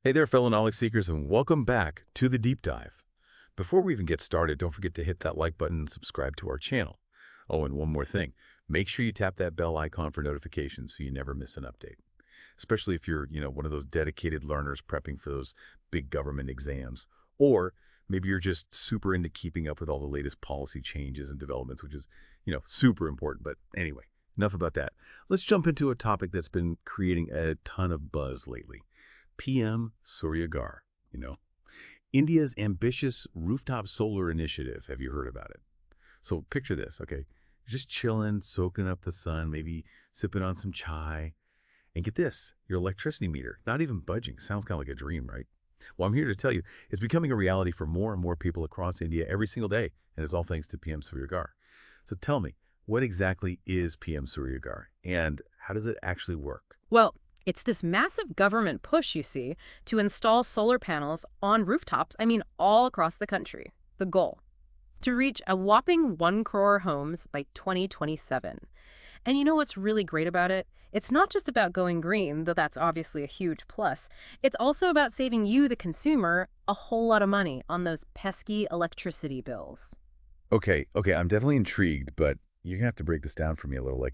Hey there, fellow knowledge seekers, and welcome back to the deep dive. Before we even get started, don't forget to hit that like button and subscribe to our channel. Oh, and one more thing, make sure you tap that bell icon for notifications so you never miss an update. Especially if you're, one of those dedicated learners prepping for those big government exams, or maybe you're just super into keeping up with all the latest policy changes and developments, which is, super important. But anyway, enough about that. Let's jump into a topic that's been creating a ton of buzz lately. PM Surya Ghar, India's ambitious rooftop solar initiative. Have you heard about it? So picture this, okay? You're just chilling, soaking up the sun, maybe sipping on some chai. And get this, your electricity meter, not even budging. Sounds kind of like a dream, right? Well, I'm here to tell you, it's becoming a reality for more and more people across India every single day, and it's all thanks to PM Surya Ghar. So tell me, what exactly is PM Surya Ghar, and how does it actually work? Well, it's this massive government push, you see, to install solar panels on rooftops, all across the country. The goal, to reach a whopping 1 crore homes by 2027. And you know what's really great about it? It's not just about going green, though that's obviously a huge plus. It's also about saving you, the consumer, a whole lot of money on those pesky electricity bills. Okay, I'm definitely intrigued, but you're gonna have to break this down for me a little.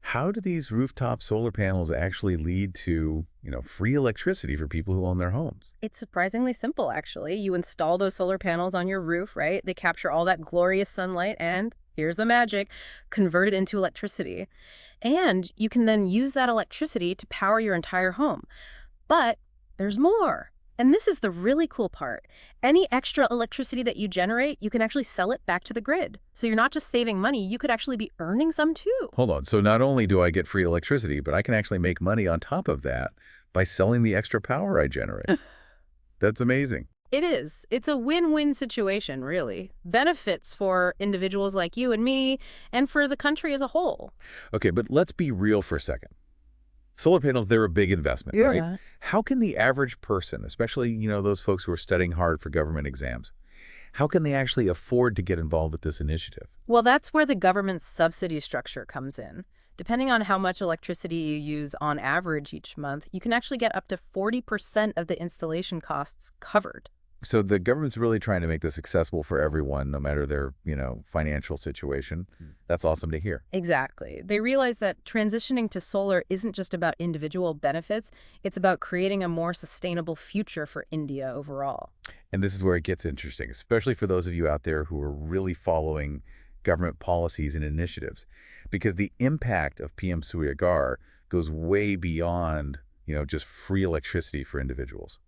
How do these rooftop solar panels actually lead to, free electricity for people who own their homes? It's surprisingly simple, actually. You install those solar panels on your roof, right? They capture all that glorious sunlight and, here's the magic, convert it into electricity. And you can then use that electricity to power your entire home. But there's more. And this is the really cool part. Any extra electricity that you generate, you can actually sell it back to the grid. So you're not just saving money, you could actually be earning some too. Hold on. So not only do I get free electricity, but I can actually make money on top of that by selling the extra power I generate. That's amazing. It is. It's a win-win situation, really. Benefits for individuals like you and me, and for the country as a whole. Okay, but let's be real for a second. Solar panels, they're a big investment, right? Yeah. How can the average person, especially, those folks who are studying hard for government exams, how can they actually afford to get involved with this initiative? Well, that's where the government's subsidy structure comes in. Depending on how much electricity you use on average each month, you can actually get up to 40% of the installation costs covered. So the government's really trying to make this accessible for everyone, no matter their, financial situation. That's awesome to hear. Exactly. They realize that transitioning to solar isn't just about individual benefits, it's about creating a more sustainable future for India overall. And this is where it gets interesting, especially for those of you out there who are really following government policies and initiatives, because the impact of PM Surya Ghar goes way beyond, just free electricity for individuals.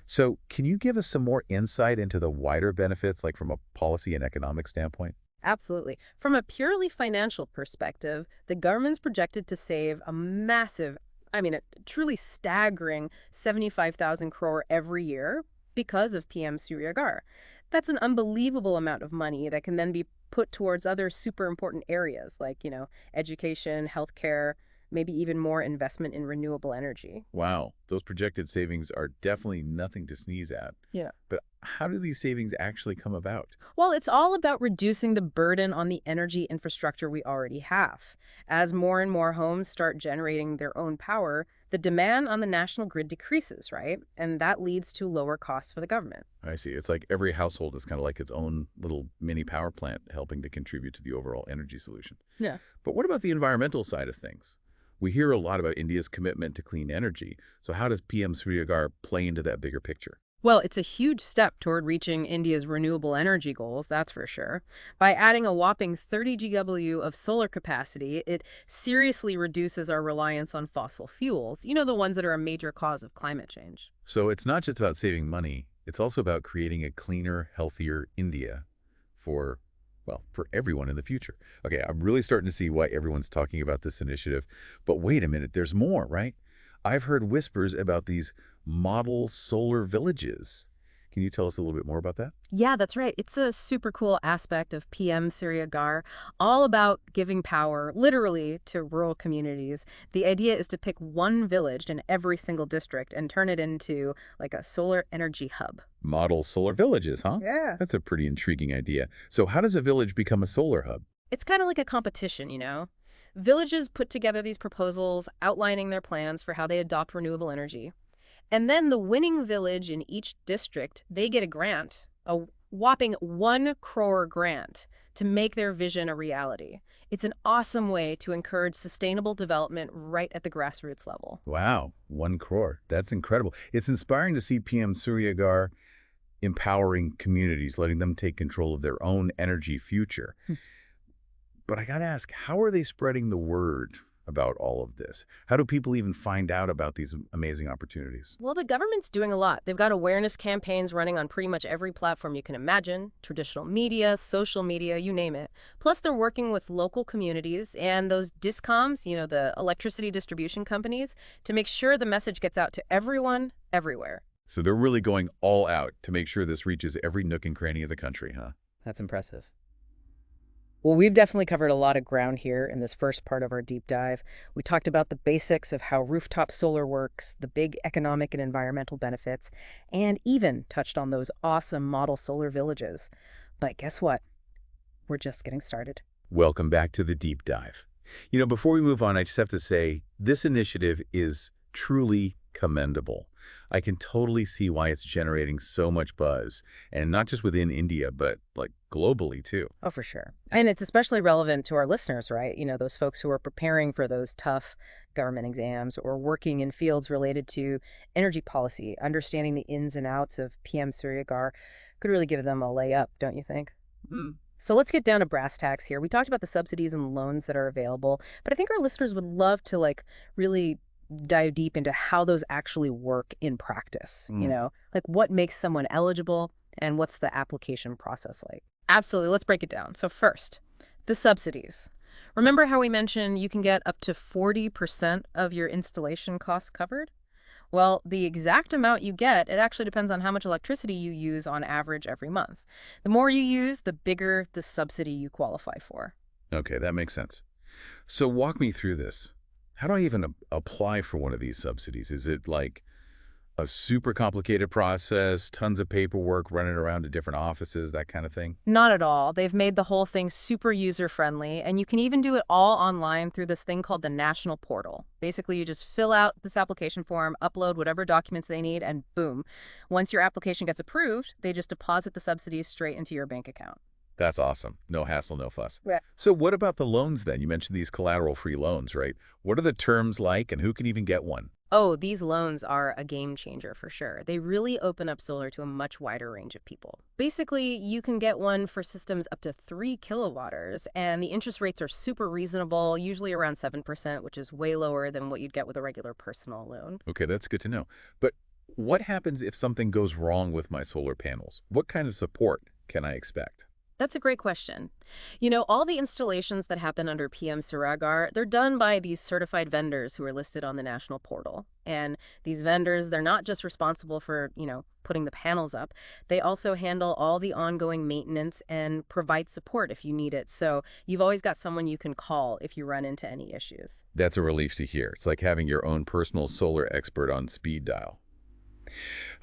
So can you give us some more insight into the wider benefits, like from a policy and economic standpoint? Absolutely. From a purely financial perspective, the government's projected to save a massive, a truly staggering 75,000 crore every year because of PM Surya Ghar. That's an unbelievable amount of money that can then be put towards other super important areas like, education, healthcare, maybe even more investment in renewable energy. Wow, those projected savings are definitely nothing to sneeze at. Yeah. But how do these savings actually come about? Well, it's all about reducing the burden on the energy infrastructure we already have. As more and more homes start generating their own power, the demand on the national grid decreases, right? And that leads to lower costs for the government. I see. It's like every household is kind of like its own little mini power plant helping to contribute to the overall energy solution. Yeah. But what about the environmental side of things? We hear a lot about India's commitment to clean energy. So how does PM Surya Ghar play into that bigger picture? Well, it's a huge step toward reaching India's renewable energy goals, that's for sure. By adding a whopping 30 GW of solar capacity, it seriously reduces our reliance on fossil fuels, the ones that are a major cause of climate change. So it's not just about saving money. It's also about creating a cleaner, healthier India for, well, for everyone in the future. Okay, I'm really starting to see why everyone's talking about this initiative. But wait a minute, there's more, right? I've heard whispers about these model solar villages. Can you tell us a little bit more about that? Yeah, that's right. It's a super cool aspect of PM Surya Ghar, all about giving power, literally, to rural communities. The idea is to pick one village in every single district and turn it into like a solar energy hub. Model solar villages, huh? Yeah. That's a pretty intriguing idea. So how does a village become a solar hub? It's kind of like a competition. Villages put together these proposals outlining their plans for how they adopt renewable energy. And then the winning village in each district, they get a grant, a whopping 1 crore grant to make their vision a reality. It's an awesome way to encourage sustainable development right at the grassroots level. Wow, 1 crore. That's incredible. It's inspiring to see PM Surya Ghar empowering communities, letting them take control of their own energy future. But I got to ask, how are they spreading the word about all of this? How do people even find out about these amazing opportunities? Well, the government's doing a lot. They've got awareness campaigns running on pretty much every platform you can imagine, traditional media, social media, you name it. Plus, they're working with local communities and those discoms, the electricity distribution companies, to make sure the message gets out to everyone, everywhere. So they're really going all out to make sure this reaches every nook and cranny of the country, huh? That's impressive. Well, we've definitely covered a lot of ground here in this first part of our deep dive. We talked about the basics of how rooftop solar works, the big economic and environmental benefits, and even touched on those awesome model solar villages. But guess what? We're just getting started. Welcome back to the deep dive. Before we move on, I just have to say this initiative is truly commendable. I can totally see why it's generating so much buzz, and not just within India, but globally too. Oh, for sure. And it's especially relevant to our listeners, right? Those folks who are preparing for those tough government exams or working in fields related to energy policy. Understanding the ins and outs of PM Surya Ghar could really give them a layup, don't you think? So let's get down to brass tacks here. We talked about the subsidies and loans that are available, but I think our listeners would love to really dive deep into how those actually work in practice. What makes someone eligible and what's the application process like? Absolutely. Let's break it down. So first, the subsidies. Remember how we mentioned you can get up to 40% of your installation costs covered? Well, the exact amount you get, it actually depends on how much electricity you use on average every month. The more you use, the bigger the subsidy you qualify for. Okay, that makes sense. So walk me through this. How do I even apply for one of these subsidies? Is it like a super complicated process, tons of paperwork, running around to different offices, that kind of thing? Not at all. They've made the whole thing super user-friendly, and you can even do it all online through this thing called the National Portal. Basically, you just fill out this application form, upload whatever documents they need, and boom. Once your application gets approved, they just deposit the subsidies straight into your bank account. That's awesome. No hassle, no fuss. Right. So what about the loans then? You mentioned these collateral-free loans, right? What are the terms like, and who can even get one? Oh, these loans are a game changer for sure. They really open up solar to a much wider range of people. Basically, you can get one for systems up to 3 kilowatters, and the interest rates are super reasonable, usually around 7%, which is way lower than what you'd get with a regular personal loan. Okay, that's good to know. But what happens if something goes wrong with my solar panels? What kind of support can I expect? That's a great question. All the installations that happen under PM Surya Ghar, they're done by these certified vendors who are listed on the national portal. And these vendors, they're not just responsible for, putting the panels up. They also handle all the ongoing maintenance and provide support if you need it. So you've always got someone you can call if you run into any issues. That's a relief to hear. It's like having your own personal solar expert on speed dial.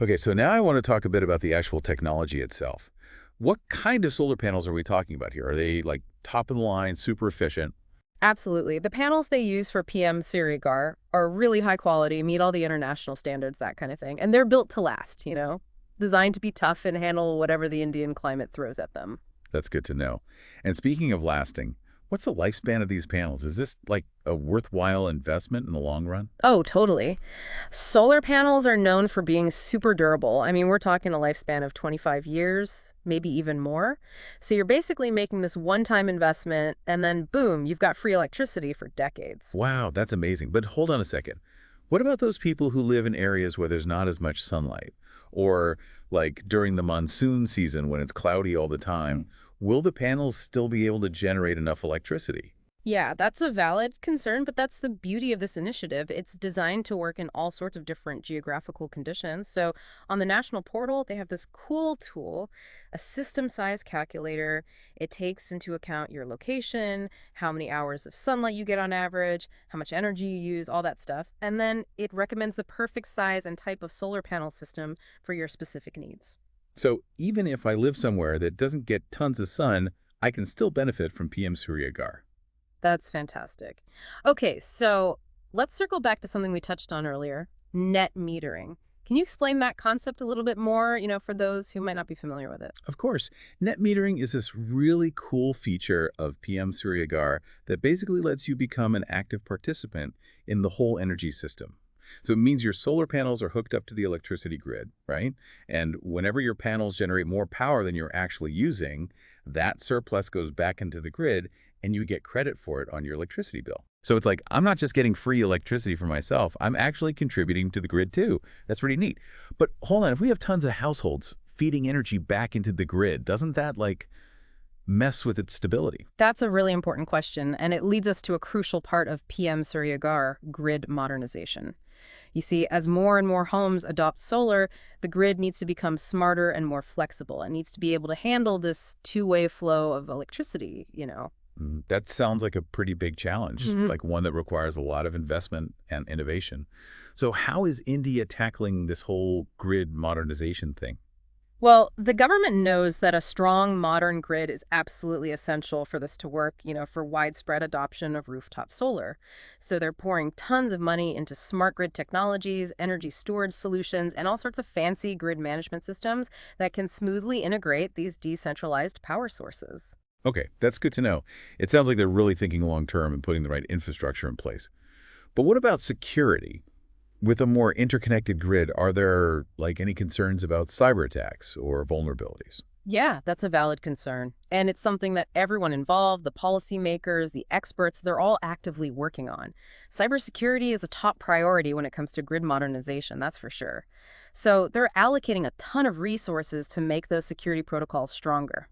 Okay, so now I want to talk a bit about the actual technology itself. What kind of solar panels are we talking about here? Are they top of the line, super efficient? Absolutely. The panels they use for PM Surya Ghar are really high quality, meet all the international standards, that kind of thing. And they're built to last, designed to be tough and handle whatever the Indian climate throws at them. That's good to know. And speaking of lasting, what's the lifespan of these panels? Is this a worthwhile investment in the long run? Oh, totally. Solar panels are known for being super durable. I mean, we're talking a lifespan of 25 years, maybe even more. So you're basically making this one-time investment, and then boom, you've got free electricity for decades. Wow, that's amazing. But hold on a second. What about those people who live in areas where there's not as much sunlight? Or during the monsoon season when it's cloudy all the time? Will the panels still be able to generate enough electricity? Yeah, that's a valid concern, but that's the beauty of this initiative. It's designed to work in all sorts of different geographical conditions. So on the national portal, they have this cool tool, a system size calculator. It takes into account your location, how many hours of sunlight you get on average, how much energy you use, all that stuff. And then it recommends the perfect size and type of solar panel system for your specific needs. So even if I live somewhere that doesn't get tons of sun, I can still benefit from PM Surya Ghar. That's fantastic. Okay, so let's circle back to something we touched on earlier, net metering. Can you explain that concept a little bit more, for those who might not be familiar with it? Of course, net metering is this really cool feature of PM Surya Ghar that basically lets you become an active participant in the whole energy system. So it means your solar panels are hooked up to the electricity grid, right? And whenever your panels generate more power than you're actually using, that surplus goes back into the grid and you get credit for it on your electricity bill. So it's like, I'm not just getting free electricity for myself, I'm actually contributing to the grid too. That's pretty neat. But hold on, if we have tons of households feeding energy back into the grid, doesn't that mess with its stability? That's a really important question, and it leads us to a crucial part of PM Surya Ghar, grid modernization. You see, as more and more homes adopt solar, the grid needs to become smarter and more flexible. It needs to be able to handle this two-way flow of electricity. That sounds like a pretty big challenge, Mhm. like one that requires a lot of investment and innovation. So how is India tackling this whole grid modernization thing? Well, the government knows that a strong modern grid is absolutely essential for this to work, for widespread adoption of rooftop solar. So they're pouring tons of money into smart grid technologies, energy storage solutions, and all sorts of fancy grid management systems that can smoothly integrate these decentralized power sources. Okay, that's good to know. It sounds like they're really thinking long term and putting the right infrastructure in place. But what about security? With a more interconnected grid, are there any concerns about cyber attacks or vulnerabilities? Yeah, that's a valid concern. And it's something that everyone involved, the policymakers, the experts, they're all actively working on. Cybersecurity is a top priority when it comes to grid modernization, that's for sure. So they're allocating a ton of resources to make those security protocols stronger,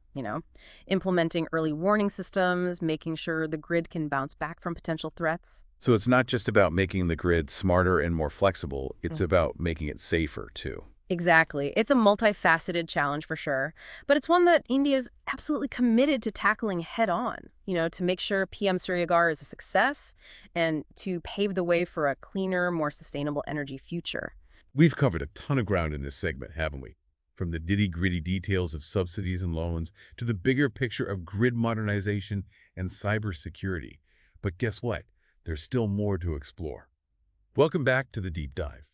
implementing early warning systems, making sure the grid can bounce back from potential threats. So it's not just about making the grid smarter and more flexible, it's about making it safer too. Exactly. It's a multifaceted challenge for sure, but it's one that India is absolutely committed to tackling head on, to make sure PM Surya Ghar is a success and to pave the way for a cleaner, more sustainable energy future. We've covered a ton of ground in this segment, haven't we? From the nitty-gritty details of subsidies and loans to the bigger picture of grid modernization and cybersecurity. But guess what? There's still more to explore. Welcome back to the Deep Dive.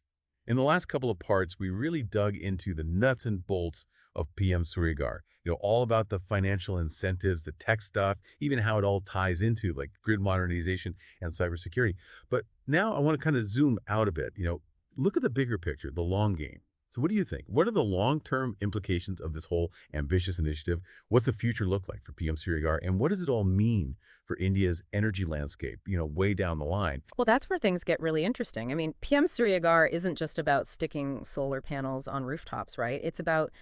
In the last couple of parts, we really dug into the nuts and bolts of PM Surya Ghar. All about the financial incentives, the tech stuff, even how it all ties into grid modernization and cybersecurity. But now I want to kind of zoom out a bit. Look at the bigger picture, the long game. So what do you think? What are the long-term implications of this whole ambitious initiative? What's the future look like for PM Surya Ghar? And what does it all mean for India's energy landscape, way down the line? Well, that's where things get really interesting. I mean, PM Surya Ghar isn't just about sticking solar panels on rooftops, right? It's about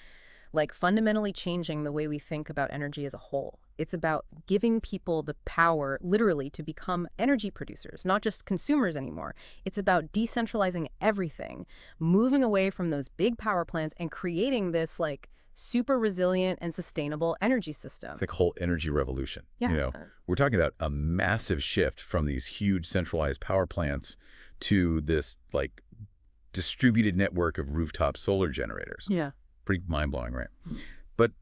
fundamentally changing the way we think about energy as a whole. It's about giving people the power, literally, to become energy producers, not just consumers anymore. It's about decentralizing everything, moving away from those big power plants and creating this super resilient and sustainable energy system. It's like a whole energy revolution. Yeah. We're talking about a massive shift from these huge centralized power plants to this distributed network of rooftop solar generators. Yeah. Pretty mind-blowing, right? But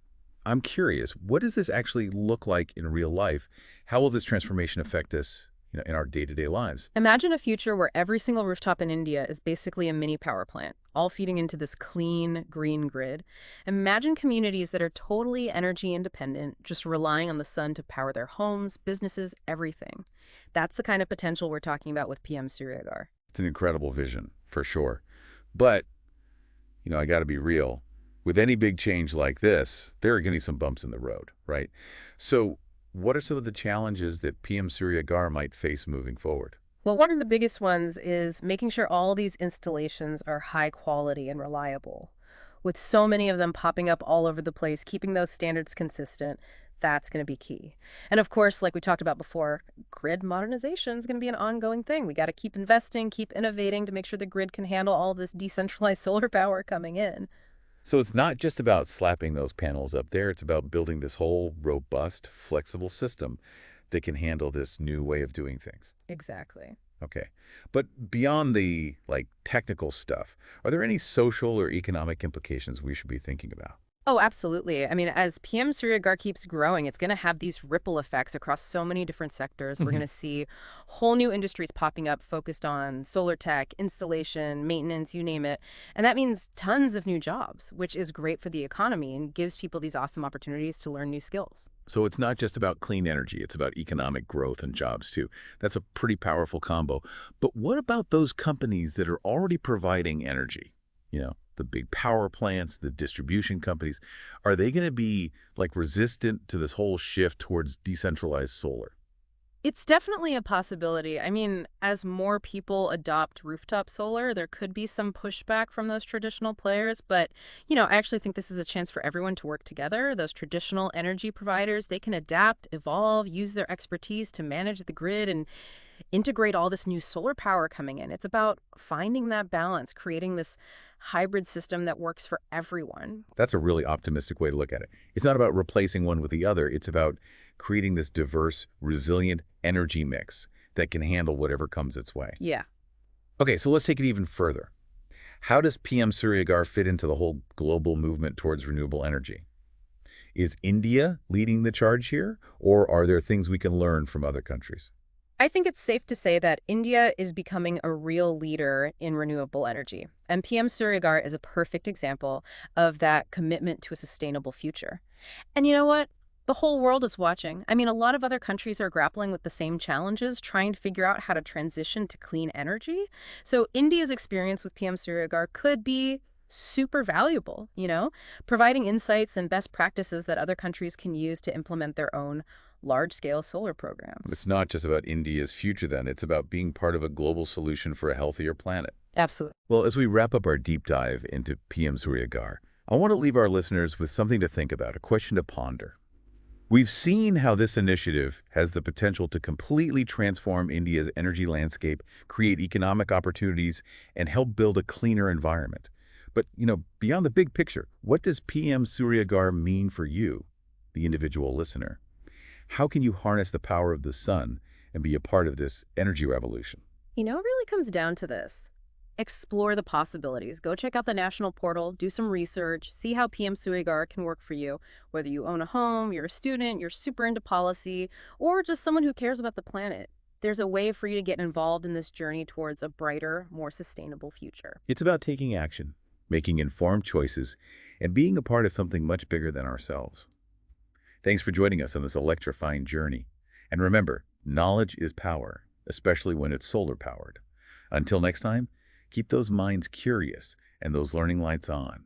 I'm curious, what does this actually look like in real life? How will this transformation affect us, in our day-to-day lives? Imagine a future where every single rooftop in India is basically a mini power plant, all feeding into this clean, green grid. Imagine communities that are totally energy independent, just relying on the sun to power their homes, businesses, everything. That's the kind of potential we're talking about with PM Surya Ghar. It's an incredible vision, for sure. But, I got to be real. With any big change like this, there are going to be some bumps in the road, right? So what are some of the challenges that PM Surya Ghar might face moving forward? Well, one of the biggest ones is making sure all these installations are high quality and reliable. With so many of them popping up all over the place, keeping those standards consistent, that's going to be key. And of course, like we talked about before, grid modernization is going to be an ongoing thing. We got to keep investing, keep innovating to make sure the grid can handle all this decentralized solar power coming in. So it's not just about slapping those panels up there. It's about building this whole robust, flexible system that can handle this new way of doing things. Exactly. Okay. But beyond the technical stuff, are there any social or economic implications we should be thinking about? Oh, absolutely. I mean, as PM Surya Ghar keeps growing, it's going to have these ripple effects across so many different sectors. We're going Mhm. to see whole new industries popping up focused on solar tech, installation, maintenance, you name it. And that means tons of new jobs, which is great for the economy and gives people these awesome opportunities to learn new skills. So it's not just about clean energy, it's about economic growth and jobs too. That's a pretty powerful combo. But what about those companies that are already providing energy? The big power plants, the distribution companies, are they going to be like resistant to this whole shift towards decentralized solar? It's definitely a possibility. I mean, as more people adopt rooftop solar, there could be some pushback from those traditional players. But, I actually think this is a chance for everyone to work together. Those traditional energy providers, they can adapt, evolve, use their expertise to manage the grid and integrate all this new solar power coming in. It's about finding that balance, creating this hybrid system that works for everyone. That's a really optimistic way to look at it. It's not about replacing one with the other. It's about creating this diverse, resilient energy mix that can handle whatever comes its way. Yeah. Okay, so let's take it even further. How does PM Suryagar fit into the whole global movement towards renewable energy? Is India leading the charge here, or are there things we can learn from other countries? I think it's safe to say that India is becoming a real leader in renewable energy. And PM Suryagar is a perfect example of that commitment to a sustainable future. And you know what? The whole world is watching. I mean, a lot of other countries are grappling with the same challenges, trying to figure out how to transition to clean energy. So India's experience with PM Suryagar could be super valuable, providing insights and best practices that other countries can use to implement their own large-scale solar programs. It's not just about India's future then, it's about being part of a global solution for a healthier planet. Absolutely. Well, as we wrap up our deep dive into PM Suryagar, I want to leave our listeners with something to think about, a question to ponder. We've seen how this initiative has the potential to completely transform India's energy landscape, create economic opportunities, and help build a cleaner environment. But, beyond the big picture, what does PM Suryagar mean for you, the individual listener? How can you harness the power of the sun and be a part of this energy revolution? It really comes down to this. Explore the possibilities. Go check out the national portal, do some research, see how PM Suigar can work for you, whether you own a home, you're a student, you're super into policy, or just someone who cares about the planet. There's a way for you to get involved in this journey towards a brighter, more sustainable future. It's about taking action, making informed choices, and being a part of something much bigger than ourselves. Thanks for joining us on this electrifying journey. And remember, knowledge is power, especially when it's solar-powered. Until next time, keep those minds curious and those learning lights on.